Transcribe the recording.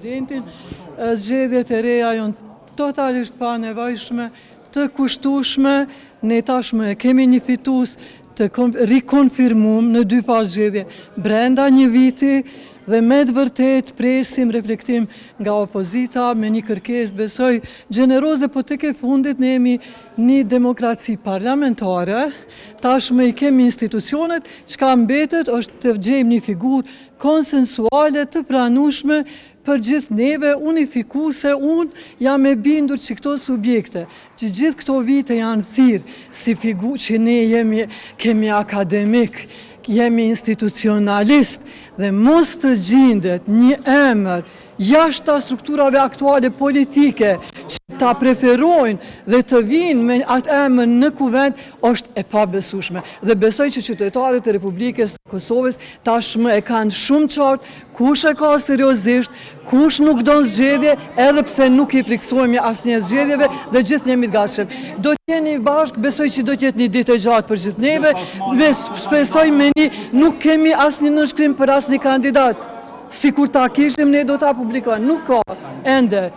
presidentin. Zgjedhjet e reja janë totalisht pa nevojshme, të kushtueshme, ne tashmë e kemi një fitues të rikonfirmuar në 2 pasgjedhje brenda një viti dhe me të vërtet presim reflektim nga opozita me një kërkesë besoj gjeneroze, po tek e fundit ne jemi një demokraci parlamentare, tashmë i kemi institucionet, çka mbetet është të gjejmë një figurë konsensuale të pranueshme për gjithë neve, unifikuese. Unë jam e bindur që këto subjekte, që gjithë këto vite janë thirrë si figurë që ne kemi akademik, jemi institucionalist dhe mos të gjendet një emër jashtë strukturave aktuale politike që ta preferojnë dhe të vinë me atë emër në kuvend është e pabesueshme. Dhe besoj që qytetarët e Republikës së Kosovës tashmë e kanë shumë qartë kush e ka seriozisht, kush nuk don zgjedhje, edhe pse nuk i friksohemi asnjë zgjedhjeve dhe gjithë jemi të gatshëm. Do të jeni bashkë, besoj që do të jetë një ditë e gjatë për gjithë neve. Shpresoj nuk kemi asnjë nënshkrim për asnjë kandidat. Sikur ta kishim ne do ta publikojmë, nuk ka ende.